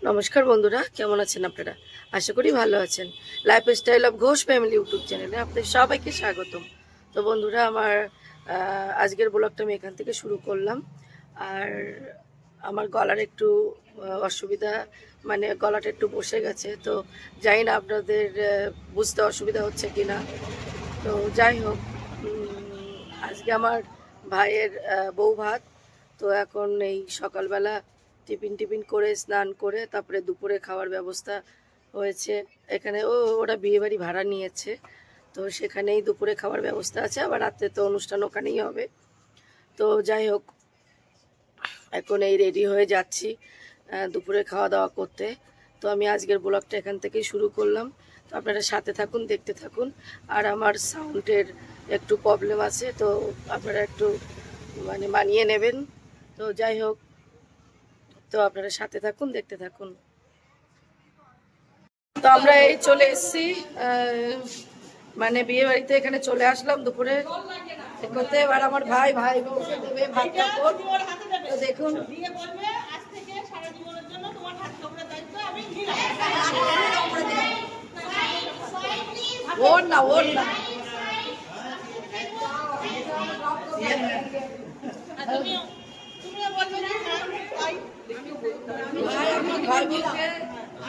নমস্কার বন্ধুরা, কেমন আছেন আপনারা? আশা করি ভালো আছেন। Lifestyle of Ghosh family YouTube চ্যানেলে আপনাদের সবাইকে স্বাগতম। তো বন্ধুরা, আমার আজকের ব্লগটা আমি এখান থেকে শুরু করলাম। আর আমার গলার একটু অসুবিধা, মানে গলাটা একটু বসে গেছে। তো জানি না আপনাদের বুঝতে অসুবিধা হচ্ছে কি না। তো যাই হোক, আজকে আমার ভাইয়ের বউ ভাত। তো এখন এই সকালবেলা টিফিন করে স্নান করে তারপরে দুপুরে খাওয়ার ব্যবস্থা হয়েছে। এখানে ওরা বিয়েবাড়ি ভাড়া নিয়েছে, তো সেখানেই দুপুরে খাওয়ার ব্যবস্থা আছে। আবার রাত্রে তো অনুষ্ঠান ওখানেই হবে। তো যাই হোক, এখন এই রেডি হয়ে যাচ্ছি দুপুরে খাওয়া দাওয়া করতে। তো আমি আজকের ব্লগটা এখান থেকেই শুরু করলাম। তো আপনারা সাথে থাকুন, দেখতে থাকুন। আর আমার সাউন্ডের একটু প্রবলেম আছে, তো আপনারা একটু মানিয়ে নেবেন। তো যাই হোক, তো আপনারা সাথে থাকুন, দেখতে থাকুন। তো আমরা এই চলে এসেছি বিয়ে বাড়িতে, এখানে চলে আসলাম দুপুরে করতে। এবার আমার ভাই বউকে দেবে ভাত কাপড়। তো দেখুন, ওর না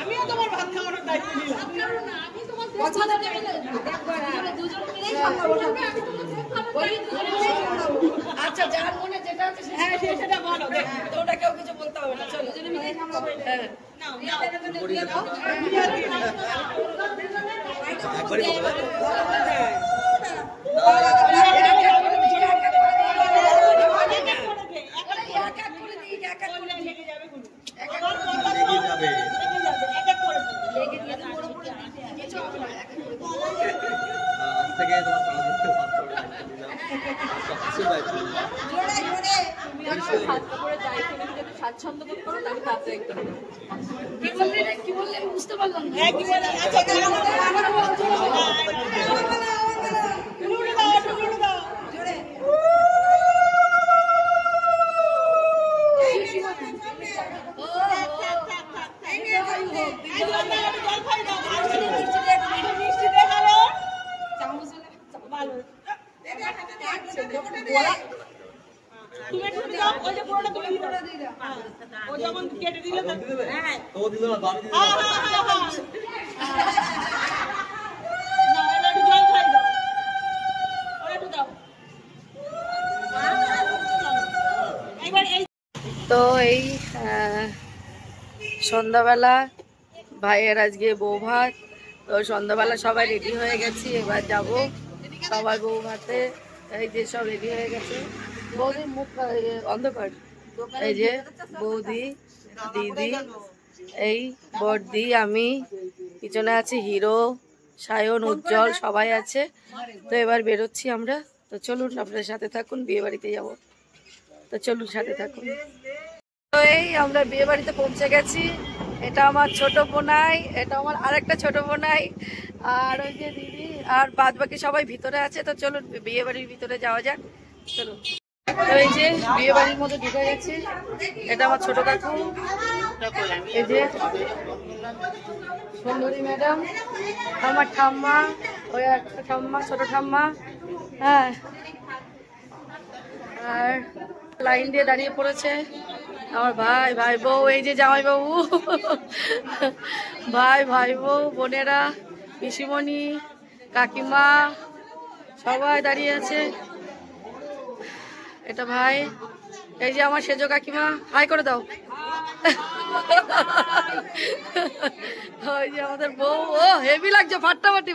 আমিও তোমার ভাত খাওয়ানোর দায়িত্ব নিলাম। আচ্ছা, যার মনে যেটা আছে সেটা বলো, তোমরা কেউ কিছু বলতে হবে না। চলো কি বললে বুঝতে পারলাম না। তো এই সন্ধ্যাবেলা ভাইয়ের আজকে বউ ভাত। তো সন্ধ্যাবেলা সবাই রেডি হয়ে গেছি, এবার যাব সবাই বউ ভাতে। এই যে সব রেডি হয়ে গেছে। বৌদির মুখ অন্ধকার। এই যে বৌদি, দিদি, এই বড়দি, আমি, পিছনে আছে হিরো, সায়ন, উজ্জ্বল, সবাই আছে। তো এবার বেরোচ্ছি আমরা। তো চলুন আপনাদের সাথে থাকুন, বিয়ে বাড়িতে যাবো। তো চলুন সাথে থাকুন। তো এই আমরা বিয়ে বাড়িতে পৌঁছে গেছি। এটা আমার ছোট বোনাই, এটা আমার আরেকটা ছোট বোনাই, আর ওই যে দিদি, আর বাদ বাকি সবাই ভিতরে আছে। তো চলুন বিয়ে বাড়ির ভিতরে যাওয়া যাক, চলুন। এই যে বিয়ে বাড়ির মধ্যে ঢুকে গেছি। এটা আমার ছোট কাকু, এই যে সুন্দরী ম্যাডাম, আমার ঠাম্মা, ওই একটা ঠাম্মা, ছোট ঠাম্মা, হ্যাঁ। আর লাইন দিয়ে দাঁড়িয়ে পড়েছে আমার ভাই বউ, এই যে জামাই বাবু, ভাই বউ, বোনেরা, পিসিমণি, কাকিমা, সবাই দাঁড়িয়ে আছে। এটা ভাই, এই যে আমার সেজো কাকিমা, হাই করে দাও। ওই যে আমাদের বউ, ও হেভি লাগছে, ফাটাফাটি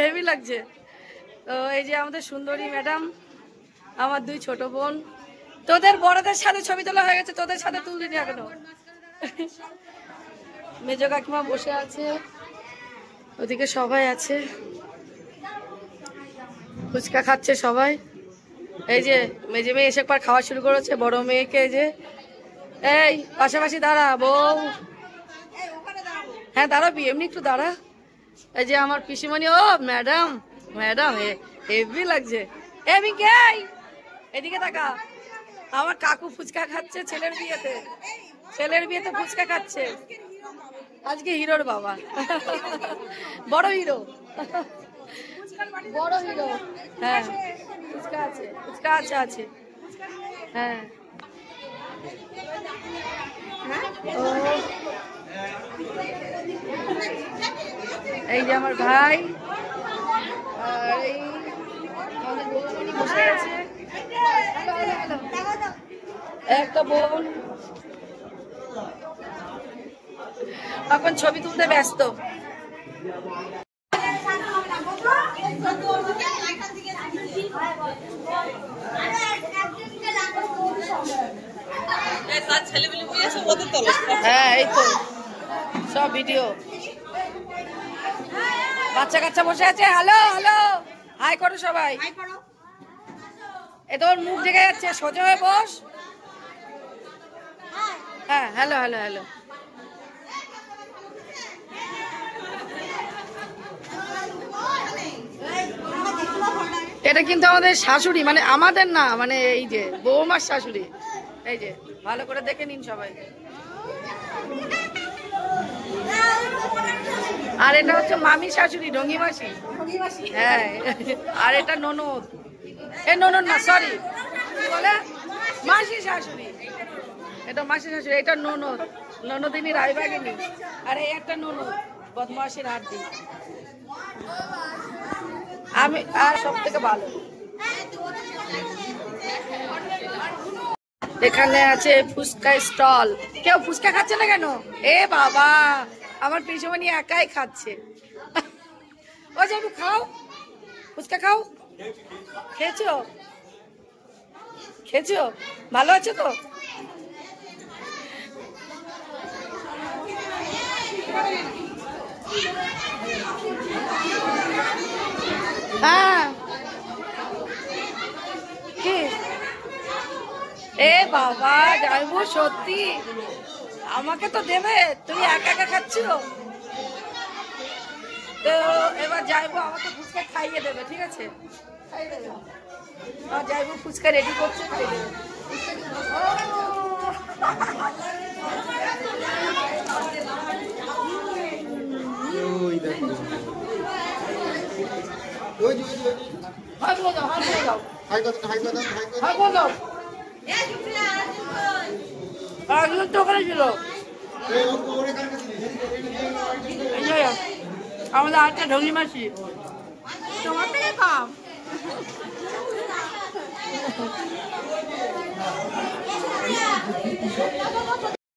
হেভি লাগছে। তো এই যে আমাদের সুন্দরী ম্যাডাম, আমার দুই ছোট বোন। তোদের বড়দের সাথে ছবি তোলা হয়ে গেছে, তোদের সাথে তুলদিনি এখনো। মেজো কাকিমা বসে আছে, ওদিকে সবাই আছে, ফুচকা খাচ্ছে সবাই। এই যে মেজে মেয়ে এসে একবার খাওয়া শুরু করেছে, বড় মেয়েকে। এই যে এই পাশাপাশি দাঁড়া বউ, হ্যাঁ দাঁড়াবি, এমনি একটু দাঁড়া। এই যে আমার পিসিমণি, ও ম্যাডাম হেভি লাগছে। এদিকে তাকা, আমার কাকু ফুচকা খাচ্ছে ছেলের বিয়েতে। ছেলের বিয়েতে ফুচকা খাচ্ছে আজকে হিরোর বাবা বড় হিরো বড় হিরো হ্যাঁ ফুচকা আছে আছে হ্যাঁ ও এই যে আমার ভাই আর এই আমাদের বৌমনি বসে আছে একটা বোন এখন ছবি তুলতে ব্যস্ত হ্যাঁ এই তো সব ভিডিও বাচ্চা কাচ্চা বসে আছে হ্যালো হ্যালো হাই করো সবাই এ তোর মুখ ঢেকে যাচ্ছে সোজা হয়ে বস হ্যাঁ হ্যালো হ্যালো হ্যালো এটা কিন্তু আমাদের শাশুড়ি মানে আমাদের না মানে এই যে বৌমার শাশুড়ি এই যে ভালো করে দেখে নিন সবাই আর এটা হচ্ছে মামি শাশুড়ি ঢঙ্গি মাসি হ্যাঁ আর এটা ননদ এ ননদ না সরি বলে মাসি শাশুড়ি এটা মাসি শাশুড়ি এটা ননদ ননদিনী রায়বাগিনী আর এই একটা ননদ বদমাসির হাড্ডি আমি আর সব থেকে ভালো এখানে আছে ফুচকা স্টল কেউ ফুচকা খাচ্ছে না কেন এ বাবা আমার পিসুমণি একাই খাচ্ছে ও যাবো খাও ফুচকা খাও খেয়েছো ভালো আছে তো হ্যাঁ কি এ বাবা যাইবো সত্যি আমাকে তো দেবে তুমি একা একা খাচ্ছ তো এবার যাইবো আমাকে ফুচকা খাইয়ে দেবে ঠিক আছে খাইয়ে দেবে আর যাইবো ফুচকা রেডি করছে খাইয়ে দেবে তো ওখানে ছিল আমাদের আটটা ঢঙ্গি মাসি তোমার থেকে কম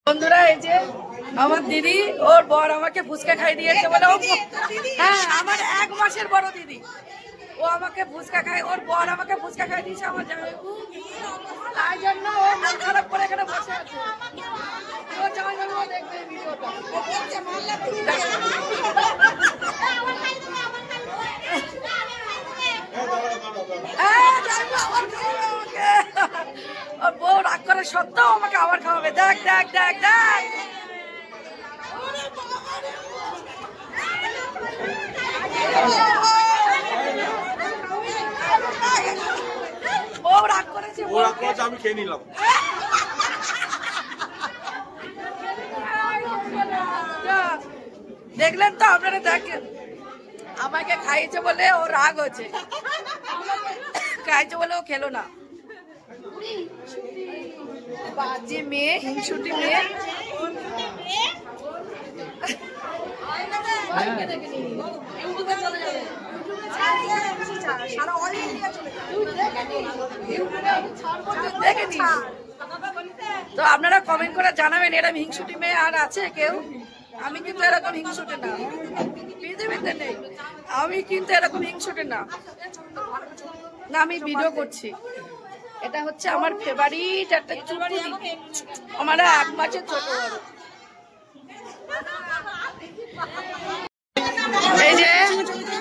বন্ধুরা এই যে আমার দিদি ওর বর আমাকে ফুচকা খাই দিয়েছে বলে হ্যাঁ আমার 1 মাসের বড় দিদি ও আমাকে ফুচকা খায় ওর বর আমাকে ফুচকা খাই দিয়েছে আমার জামাইবাবু তাই জন্য ও মন খারাপ করে এখানে বসে আছে ও জামাইবাবু দেখবে ভিডিওটা ওর বউ রাগ করে সত্ত্বেও আমাকে আবার খাওয়াবে দেখ দেখ দেখ দেখ বউ রাগ করেছে আমি খেয়ে নিলাম দেখলেন তো আপনারা দেখেন আমাকে খাইয়েছে বলে ও রাগ হচ্ছে খাইছে বলে ও খেলো না বাজে মেয়ে হিংসুটি মেয়ে তো আপনারা কমেন্ট করে জানাবেন এরকম হিংসুটি মেয়ে আর আছে কেউ আমি কিন্তু এরকম হিংসুটে না পৃথিবীতে নেই আমি কিন্তু এরকম হিংসুটে না না আমি ভিডিও করছি এটা হচ্ছে আমার ফেভারিট একটা চুমকি আমার 1 মাসের ছোট বড় এই যে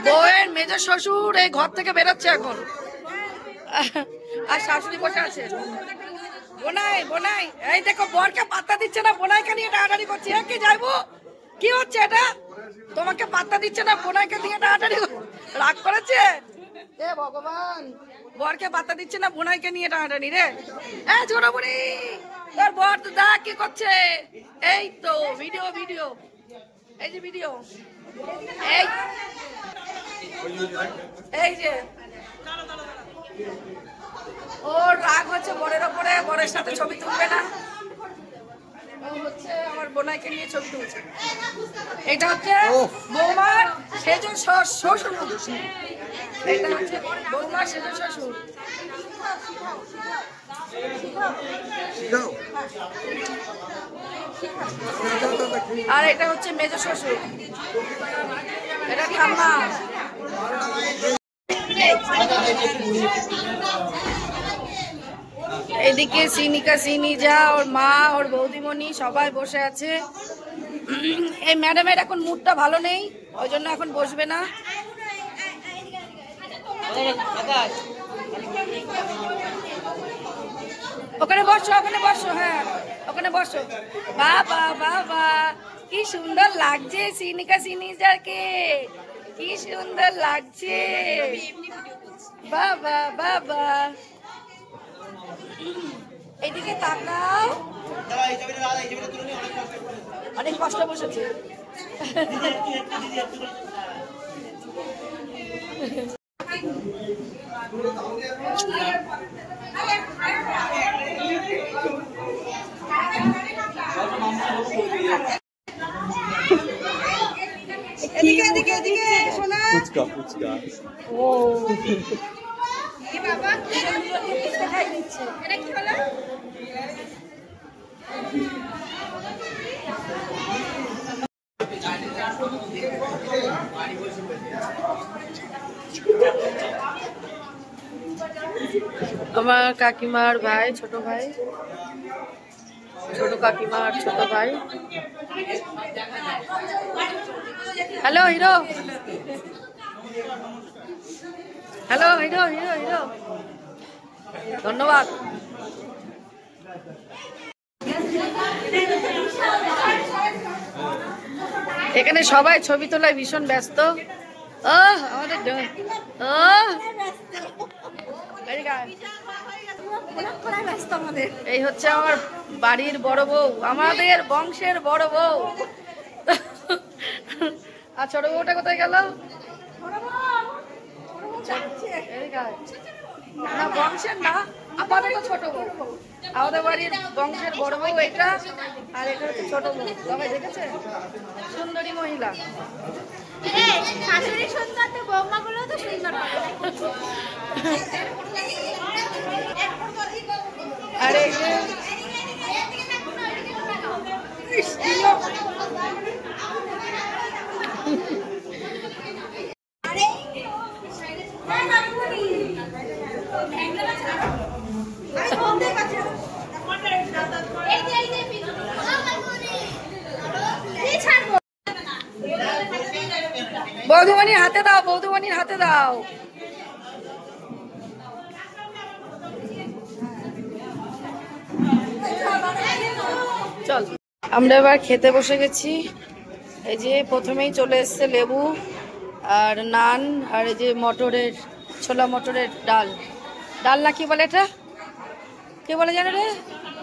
বউয়ের মেজ শ্বশুর এই ঘর থেকে বেরোচ্ছে এখন আর শাশুড়ি বসে আছে বোনাই বোনাই এই দেখো বরকে পাত্তা দিচ্ছে না বোনাইকে নিয়ে টানাটানি করছে কে যাইবো কি হচ্ছে এটা তোমাকে পাত্তা দিচ্ছে না বোনাইকে নিয়ে টানাটানি রাগ করেছে এ ভগবান বরকে পাত্তা দিচ্ছে না, বোনাইকে নিয়ে টানাটানি রে। ছোট বুড়ি, তোর বর তো দেখ কি করছে। এই তো ভিডিও ভিডিও, এই যে ভিডিও, এই যে ওর রাগ হচ্ছে বরের ওপরে, বরের সাথে ছবি তুলবে না। ও হচ্ছে আমার বোনাইকে নিয়ে ছবি তুলছে। এটা হচ্ছে বৌমার সেজ শ্বশুর, এটা হচ্ছে বৌমার সেজ শ্বশুর। আর এটা হচ্ছে মেজ শ্বশুর, এটা ঠাম্মা। এদিকে সিনিকা সিনিজা, ওর মা, ওর বৌদিমণি সবাই বসে আছে। এই ম্যাডামের এখন মুডটা ভালো নেই, ওই জন্য এখন বসবে না। ওখানে বসো, ওখানে বসো, হ্যাঁ ওখানে বসো। বাবা বাবা কি সুন্দর লাগছে সিনিকা সিনিজাকে, কি সুন্দর লাগছে। বাবা বাবা এদিকে তাকাও, অনেক কষ্ট বসেছে। এদিকে এদিকে এদিকে শোনা। ফুচকা ফুচকা। ও কি বাবা, খাই দিচ্ছে। এটা কি হলো? আমার কাকিমার ভাই, ছোট ভাই, ছোট কাকিমার ছোট ভাই। Hello hero, hello hero hero hero, ধন্যবাদ। এখানে সবাই ছবি তোলায় ভীষণ ব্যস্ত। আমাদের এই হচ্ছে আমার বাড়ির বড় বউ, আমাদের বংশের বড় বউ। আর ছোট বউটা কোথায় গেল? না বংশের না, আপাতত ছোট বউ। আমাদের বাড়ির বংশের বড় বউ এটা, আর এটা হচ্ছে ছোট বউ। সবাই দেখেছে, সুন্দরী মহিলা। আরে বৌদিমণির হাতে দাও, বৌদিমণির হাতে দাও। চল আমরা এবার খেতে বসে গেছি। এই যে প্রথমেই চলে এসছে লেবু আর নান, আর এই যে মটরের, ছোলা মটরের ডাল। ডাল না কি বলে এটা, কে বলে জানো রে?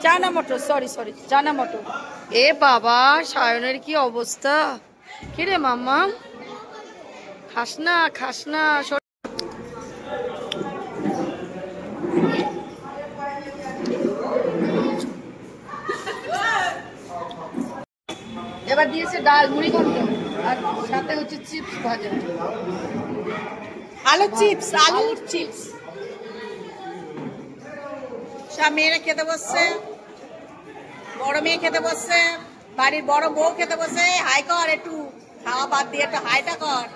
চানা মটর, সরি সরি, চানা মটর। এ বাবা সায়নের কি অবস্থা, কি রে মাম্মা, খাস না খাস না। এবার দিয়েছে ডাল, মুড়ি ঘন্ট, আর সাথে হচ্ছে চিপস ভাজা, আলু চিপস, আলুর চিপস। সব মেয়েরা খেতে বসছে, বড় মেয়ে খেতে বসছে, বাড়ির বড় বউ খেতে বসে। হাই কর, একটু খাওয়া বাদ দিয়ে একটু হাইটা কর।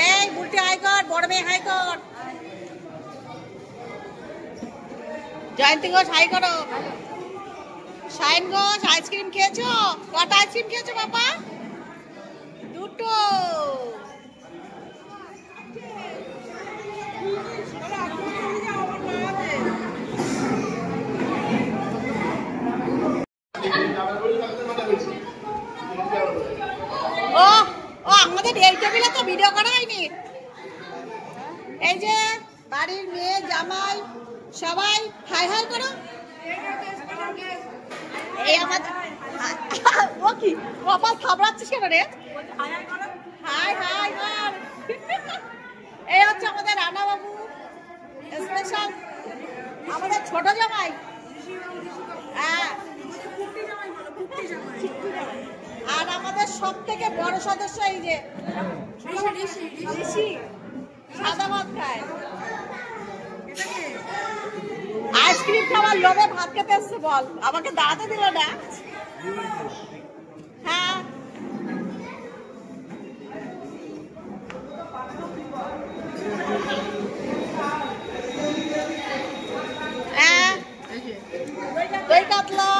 এই বুলটি হাই কর, বড় মেয়ে হাই কর। জয়ন্তী ঘোষ হাই করো। সায়ন ঘোষ আইসক্রিম খেয়েছো? কটা আইসক্রিম খেয়েছো বাবা? দুটো। ও ও আমাদের এই টেবিলে তো ভিডিও করা হয়নি। এই যে বাড়ির মেয়ে জামাই সবাই হাই হাই করো। এই আমাদের ও কি কপাল থাবড়াচ্ছিস কেন রে? হাই হাই কর। এই হচ্ছে আমাদের রানা বাবু স্পেশাল, আমাদের ছোট জামাই। হ্যাঁ, আর আমাদের সব থেকে বড় সদস্য এই যে ঋষি, সাদা ভাত খায়। আইসক্রিম খাওয়ার লোভে ভাত খেতে এসছে বল, আমাকে দাঁড়াতে দিল না। হ্যাঁ, দই কাতলা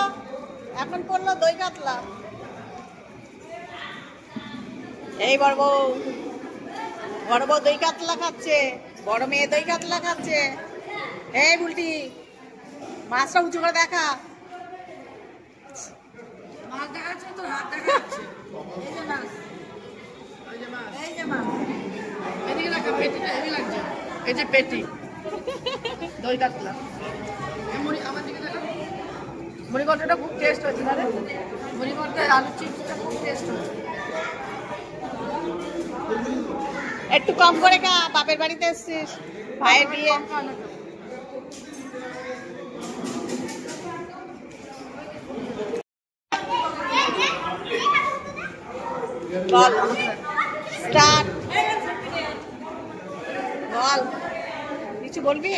এখন পড়লো, দই কাতলা। এই বড় বউ দই কাতলা খাচ্ছে, বড় মেয়ে দই কাতলা খাচ্ছে। এই বুলটি মাছটা উঁচু করে দেখা। মাছ দেখাচ্ছে, তোর হাত দেখাচ্ছে। এই যে মাছ, এই যে মাছ, এদিকে রাখা, পেটিটা হেভি লাগছে। এই যে পেটি দই কাতলা। আমার দিকে দেখা, মুড়িঘণ্টাটা খুব টেস্ট হয়েছে দাদা। মুড়িঘণ্টায় আলু চিপসটা খুব টেস্ট হয়েছে। একটু কম করে খা, বাপের বাড়িতে এসছিস, ভাইয়ের বিয়ে। বল স্টার্ট, বল কিছু বলবি?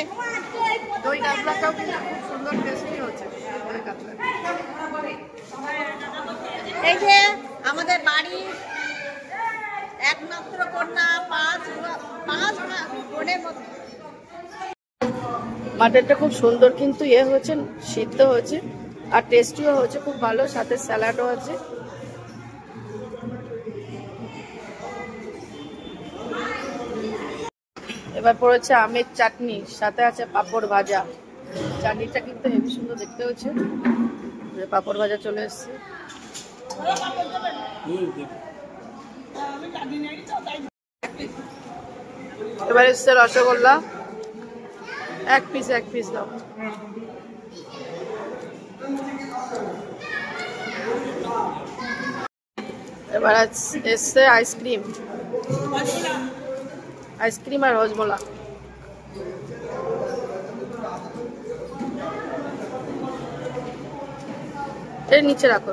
দই কাতলাটাও কিন্তু খুব সুন্দর টেস্টি হচ্ছে দই কাতলা। এই যে আমাদের বাড়ির একমাত্র কন্যা, পাঁচ বোনের মধ্যে মাটনটা খুব সুন্দর কিন্তু ইয়ে হয়েছে, সিদ্ধ হয়েছে আর টেস্টিও হয়েছে খুব ভালো, সাথে স্যালাডও আছে। এবার পড়েছে আমের চাটনি, সাথে আছে পাঁপড় ভাজা। চাটনিটা কিন্তু হেবি সুন্দর দেখতে হচ্ছে। পাঁপড় ভাজা চলে এসছে। এবার এসছে রসগোল্লা, এক পিস দাও। এবার এসছে আইসক্রিম আর রসমলা। এর নিচে রাখো।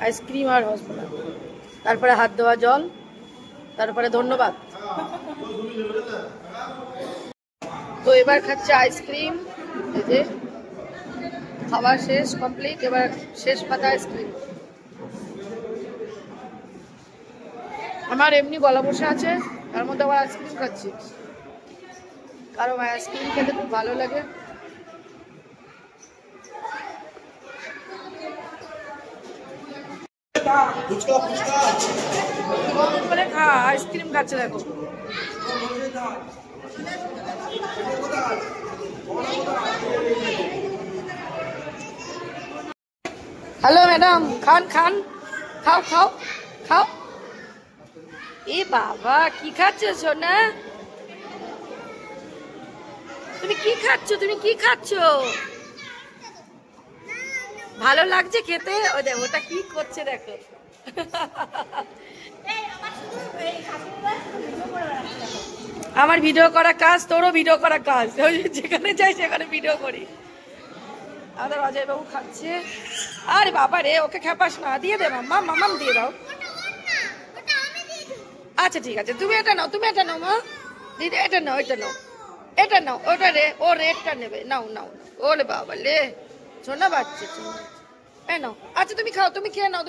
আইসক্রিম আর রসমলা, তারপরে হাত ধোয়া জল, তারপরে ধন্যবাদ। তো এবার খাচ্ছে আইসক্রিম। এই যে খাওয়া শেষ, কমপ্লিট। এবার শেষ পাতা আইসক্রিম। আমার এমনি গলা বসে আছে, তার মধ্যে আবার আইসক্রিম খাচ্ছি, কারণ আইসক্রিম খেতে খুব ভালো লাগে। খা, আইসক্রিম খাচ্ছে দেখো। হ্যালো ম্যাডাম, খান খাও খাও খাও। এ বাবা, কি খাচ্ছো সোনা? তুমি কি খাচ্ছ? ভালো লাগছে খেতে? ও দেখো ওটা কি করছে দেখো। আমার ভিডিও করা কাজ, তোরও ভিডিও করা কাজ। যেখানে যাই সেখানে ভিডিও করি। আমাদের অজয় বাবু খাচ্ছে। আরে বাবা রে, ওকে খেপাস না, দিয়ে দে মাম্মা, মাম্মাম দিয়ে দাও। আচ্ছা ঠিক আছে, তুমি এটা নাও মা। দিদি এটা নাও, ওটা রে, ও রেডটা নেবে। নাও ওলে বাবা লে, শোনা বাচ্চা নাও। আচ্ছা তুমি খাও, তুমি খেয়ে নাও।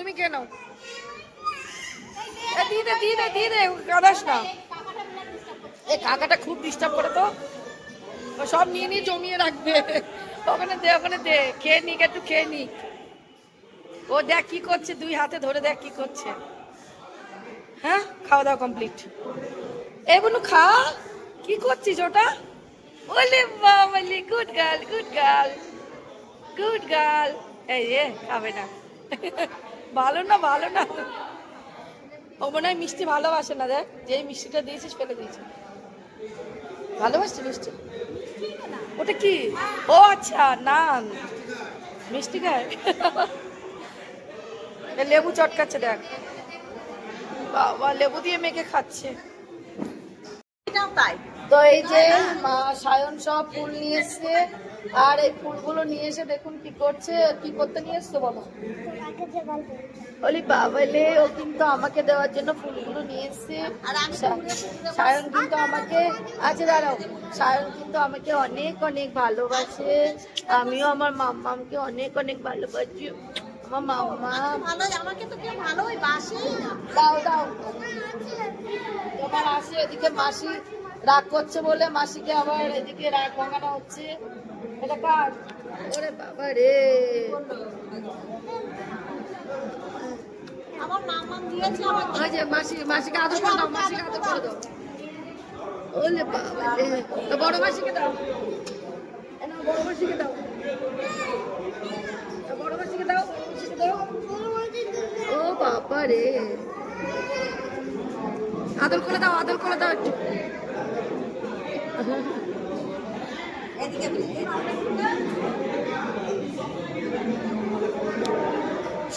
দিয়ে দে, কাদাস না। এ কাকাটা খুব ডিস্টার্ব করে তো, সব নিয়ে জমিয়ে রাখবে। ওখানে দে, খেয়ে নিক, একটু খেয়ে নিক। ও দেখ কি করছে, দুই হাতে ধরে দেখ কি করছে। হ্যাঁ, খাওয়া দাওয়া কমপ্লিট। এ বলু খা, কি করছিস ওটা? ওলে বাবালে, গুড গার্ল। এই খাবে না। ভালো না। ও মনে হয় মিষ্টি ভালোবাসে না, দেখ যেই মিষ্টিটা দিয়েছিস ফেলে দিয়েছে। ভালোবাসছে মিষ্টি? ওটা কি? ও আচ্ছা, নান মিষ্টি খায়। লেবু চটকাচ্ছে দেখ, বাবা লেবু দিয়ে মেখে খাচ্ছে। এটাও তাই। তো এই যে মা সায়ন সব ফুল নিয়ে এসছে, আর এই ফুলগুলো নিয়ে এসে দেখুন কি করছে। কি করতে নিয়ে এসছো বলো? বলি বাবালে, ও কিন্তু আমাকে দেওয়ার জন্য ফুলগুলো নিয়ে এসছে। আর আমি সায়ন কিন্তু আমাকে, আচ্ছা দাঁড়াও, সায়ন কিন্তু আমাকে অনেক অনেক ভালোবাসে, আমিও আমার মাম্মামকে অনেক অনেক ভালোবাসি। আমার মাম্মা ভালো, আমাকে তো কেউ ভালোই বাসেই না। দাও দাও, তোমার আসে এদিকে মাসি রাগ করছে বলে মাসিকে আবার এদিকে রাগ ভাঙানো হচ্ছে। এটা কার? ওরে বাবা রে, আমার মামা দিয়েছে আমাকে। ওই যে মাসিকে আদর করে দাও, মাসিকে আদর করে দাও। ওলে বাবা রে, তো বড় মাসিকে দাও, বড় মাসিকে দাও, বড় মাসিকে দাও, বড় মাসিকে দাও। ও বাবা রে, আদর করে দাও, আদর করে দাও একটু।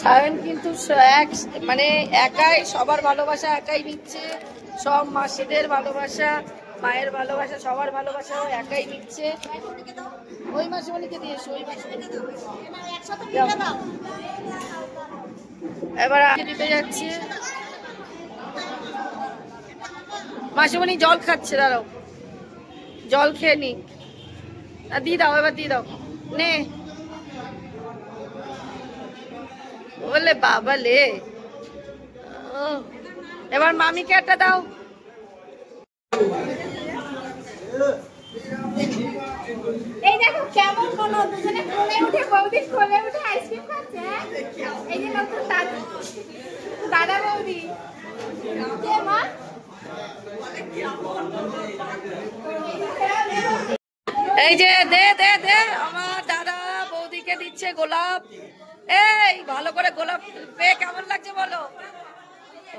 সায়ন কিন্তু মানে একাই সবার ভালোবাসা একাই নিচ্ছে, সব মাসিদের ভালোবাসা, মায়ের ভালোবাসা, সবার ভালোবাসা ও একাই নিচ্ছে। ওই মাসিমণিকে দিয়েছো, ওই মাসিমণিকে এবার আগে দিতে যাচ্ছে। মাসিমণি জল খাচ্ছে, দাঁড়াও জল খেয়ে নি, দিয়ে দাও, এবার দিয়ে দাও, নে। বলে বাবা লে, এবার মামিকে একটা দাও। এই দেখো কেমন কোন দুজনে কোলে উঠে বৌদি কোলে উঠে আইসক্রিম খাচ্ছে। এই যে নতুন দাদা বৌদি কে মা? এই যে দে দে দে, আমার দাদা বৌদিকে দিচ্ছে গোলাপ। এই ভালো করে গোলাপ পেয়ে কেমন লাগছে বলো?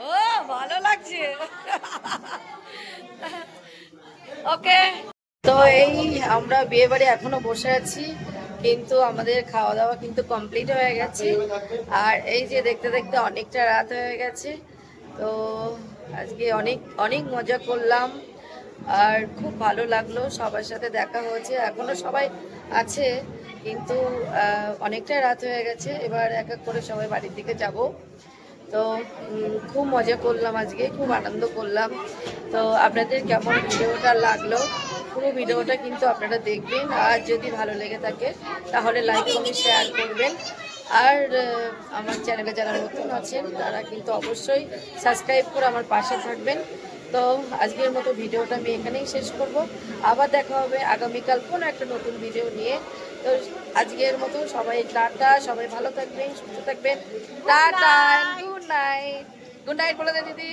ও ভালো লাগছে। ওকে, তো এই আমরা বিয়ে বাড়ি এখনো বসে আছি, কিন্তু আমাদের খাওয়া দাওয়া কিন্তু কমপ্লিট হয়ে গেছে। আর এই যে দেখতে দেখতে অনেকটা রাত হয়ে গেছে। তো আজকে অনেক অনেক মজা করলাম, আর খুব ভালো লাগলো, সবার সাথে দেখা হয়েছে। এখনো সবাই আছে, কিন্তু অনেকটা রাত হয়ে গেছে, এবার এক এক করে সবাই বাড়ির দিকে যাব। তো খুব মজা করলাম আজকে, খুব আনন্দ করলাম। তো আপনাদের কেমন ভিডিওটা লাগলো, পুরো ভিডিওটা কিন্তু আপনারা দেখবেন, আর যদি ভালো লেগে থাকে তাহলে লাইক কমেন্ট শেয়ার করবেন। আর আমার চ্যানেলে যারা নতুন আছেন তারা কিন্তু অবশ্যই সাবস্ক্রাইব করে আমার পাশে থাকবেন। তো আজকের মতো ভিডিওটা আমি এখানেই শেষ করব, আবার দেখা হবে আগামীকাল কোনো একটা নতুন ভিডিও নিয়ে। তো আজকের মতো সবাই টাটা, সবাই ভালো থাকবেন, সুস্থ থাকবেন, tata, good night. Good night বলে দেন দিদি।